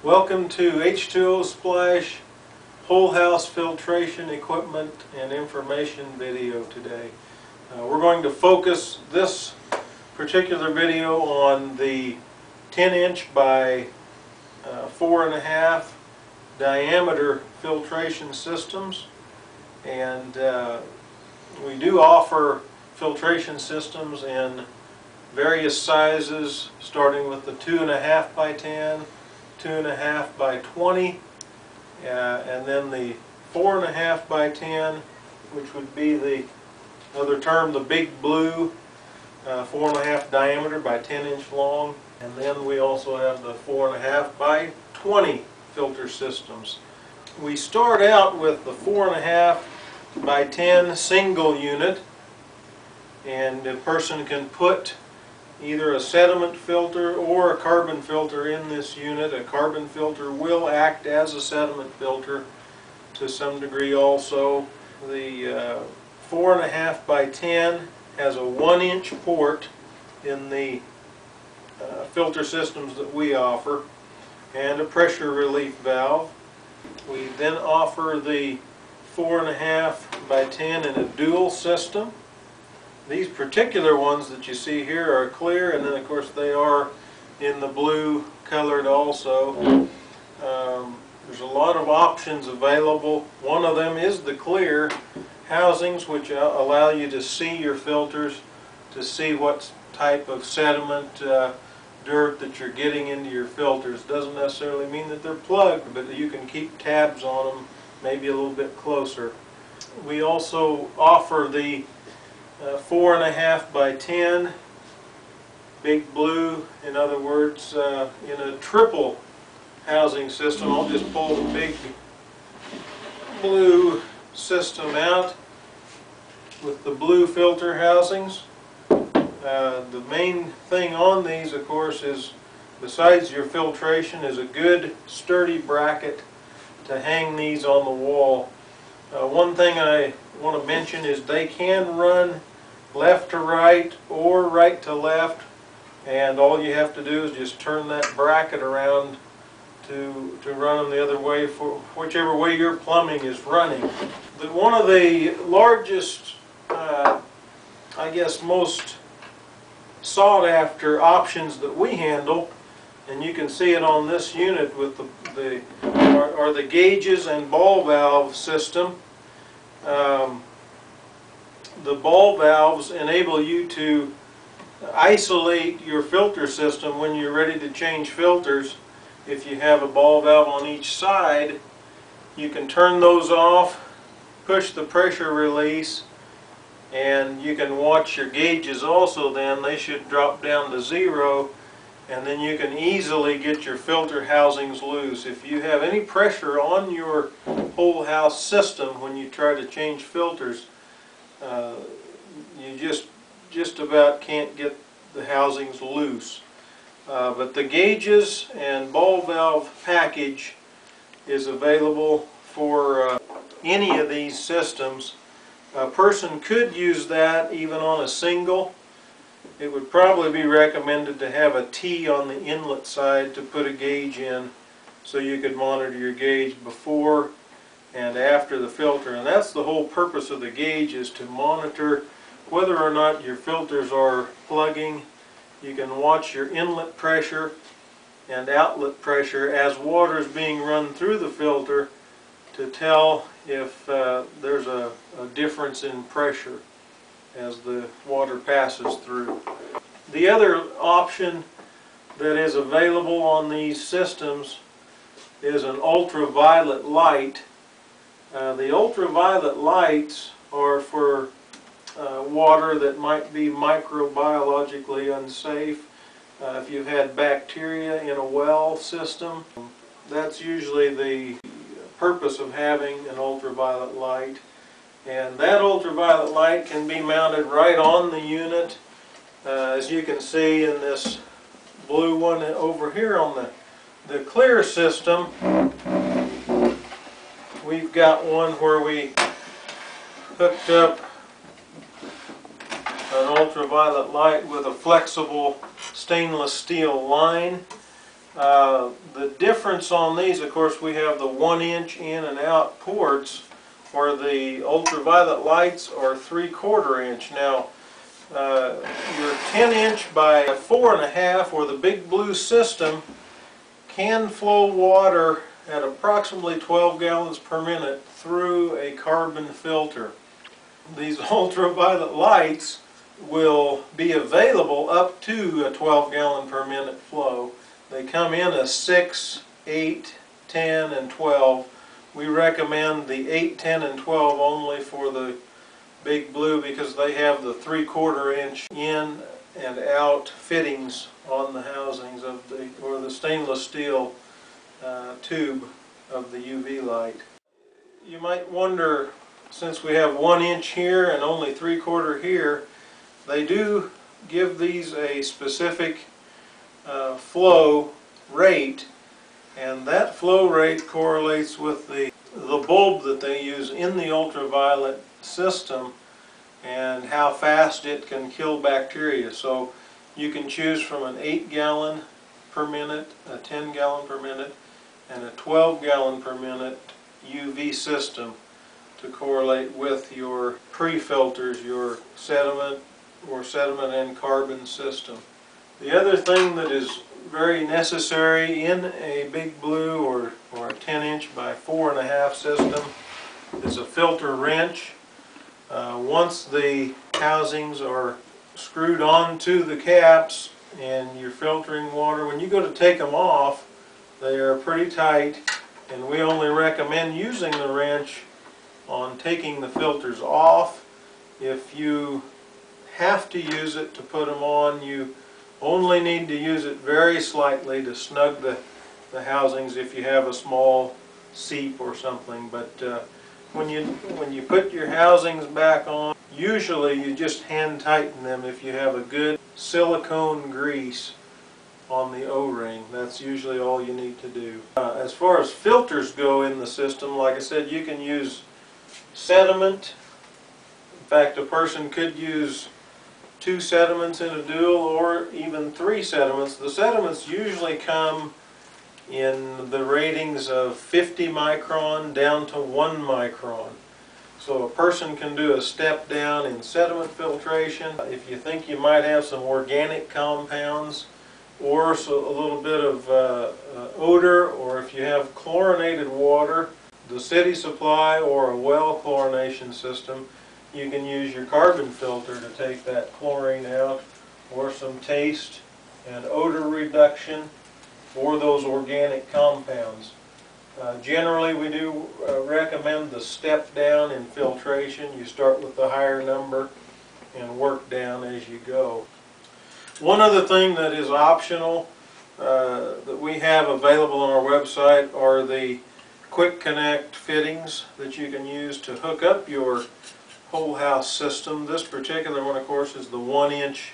Welcome to H2O Splash whole house filtration equipment and information video today. We're going to focus this particular video on the 10-inch by 4.5 diameter filtration systems, and we do offer filtration systems in various sizes, starting with the 2.5 by 10, 2.5 by 20, and then the 4.5 by 10, which would be the other term, the big blue, 4.5 diameter by 10-inch long. And then we also have the 4.5 by 20 filter systems. We start out with the 4.5 by 10 single unit, and a person can put either a sediment filter or a carbon filter in this unit. A carbon filter will act as a sediment filter to some degree also. The 4.5 by 10 has a 1-inch port in the filter systems that we offer, and a pressure relief valve. We then offer the 4.5 by 10 in a dual system. These particular ones that you see here are clear, and then of course they are in the blue colored also. There's a lot of options available. One of them is the clear housings, which allow you to see your filters, to see what type of sediment, dirt that you're getting into your filters. Doesn't necessarily mean that they're plugged, but you can keep tabs on them, maybe a little bit closer. We also offer the 4.5 by 10 big blue, in other words, in a triple housing system. I'll just pull the big blue system out with the blue filter housings. The main thing on these, of course, is, besides your filtration, is a good sturdy bracket to hang these on the wall. One thing I want to mention is they can run left to right or right to left, and all you have to do is just turn that bracket around to run them the other way, for whichever way your plumbing is running. One of the largest, I guess most sought after options that we handle, and you can see it on this unit with are the gauges and ball valve system. The ball valves enable you to isolate your filter system when you're ready to change filters. If you have a ball valve on each side, you can turn those off, push the pressure release, and you can watch your gauges also. Then they should drop down to 0, and then you can easily get your filter housings loose. If you have any pressure on your whole house system when you try to change filters, you just about can't get the housings loose. But the gauges and ball valve package is available for any of these systems. A person could use that even on a single. It would probably be recommended to have a T on the inlet side to put a gauge in, so you could monitor your gauge before and after the filter. And that's the whole purpose of the gauge, is to monitor whether or not your filters are plugging. You can watch your inlet pressure and outlet pressure as water is being run through the filter to tell if there's a difference in pressure as the water passes through. The other option that is available on these systems is an ultraviolet light. The ultraviolet lights are for water that might be microbiologically unsafe. If you've had bacteria in a well system, that's usually the purpose of having an ultraviolet light. And that ultraviolet light can be mounted right on the unit. As you can see in this blue one over here on the clear system, we've got one where we hooked up an ultraviolet light with a flexible stainless steel line. The difference on these, of course, we have the 1-inch in and out ports, where the ultraviolet lights are 3/4 inch. Now, your 10-inch by 4.5 or the Big Blue system can flow water at approximately 12 gallons per minute through a carbon filter. These ultraviolet lights will be available up to a 12 gallon per minute flow. They come in as 6, 8, 10, and 12. We recommend the 8, 10, and 12 only for the Big Blue because they have the 3/4 inch in and out fittings on the housings of the stainless steel tube of the UV light. You might wonder, since we have 1 inch here and only 3/4 here, they do give these a specific flow rate, and that flow rate correlates with the bulb that they use in the ultraviolet system and how fast it can kill bacteria. So you can choose from an 8 gallon per minute, a 10 gallon per minute, and a 12 gallon per minute UV system to correlate with your pre-filters, your sediment or sediment and carbon system. The other thing that is very necessary in a Big Blue or a 10-inch by 4.5 system is a filter wrench. Once the housings are screwed onto the caps and you're filtering water, when you go to take them off, they are pretty tight, and we only recommend using the wrench on taking the filters off. If you have to use it to put them on, you only need to use it very slightly to snug the housings if you have a small seep or something. But when you put your housings back on, usually you just hand tighten them if you have a good silicone grease on the O-ring. That's usually all you need to do. As far as filters go in the system, like I said, you can use sediment. In fact, a person could use 2 sediments in a dual or even 3 sediments. The sediments usually come in the ratings of 50 micron down to 1 micron. So a person can do a step down in sediment filtration. If you think you might have some organic compounds or a little bit of odor, or if you have chlorinated water, the city supply or a well chlorination system, you can use your carbon filter to take that chlorine out, or some taste and odor reduction for those organic compounds. Generally, we do recommend the step down in filtration. You start with the higher number and work down as you go. One other thing that is optional that we have available on our website are the quick connect fittings that you can use to hook up your whole house system. This particular one, of course, is the 1-inch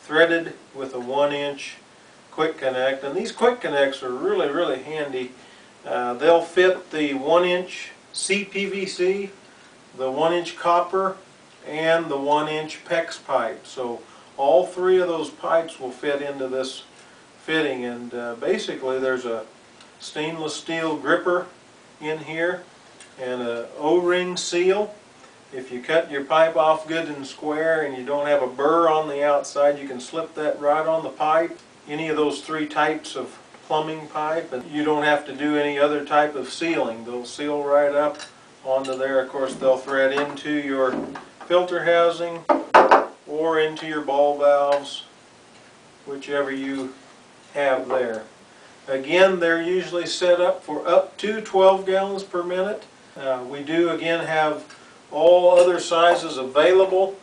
threaded with a 1-inch quick connect, and these quick connects are really handy. They'll fit the 1-inch CPVC, the 1-inch copper, and the 1-inch PEX pipe. So all 3 of those pipes will fit into this fitting, and basically there's a stainless steel gripper in here and a O-ring seal. If you cut your pipe off good and square and you don't have a burr on the outside, you can slip that right on the pipe. Any of those 3 types of plumbing pipe, and you don't have to do any other type of sealing. They'll seal right up onto there. Of course, they'll thread into your filter housing or into your ball valves, whichever you have there. Again, they're usually set up for up to 12 gallons per minute. We do again have all other sizes available,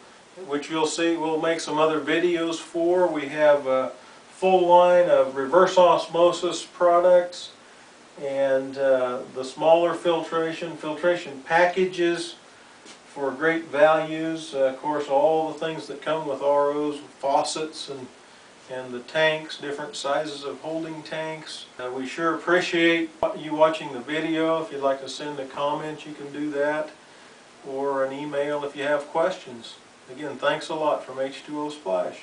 which you'll see we'll make some other videos for. We have a full line of reverse osmosis products and the smaller filtration packages for great values. Of course, all the things that come with ROs, faucets, and the tanks, different sizes of holding tanks. We sure appreciate you watching the video. If you'd like to send a comment, you can do that, or an email if you have questions. Again, thanks a lot from H2O Splash.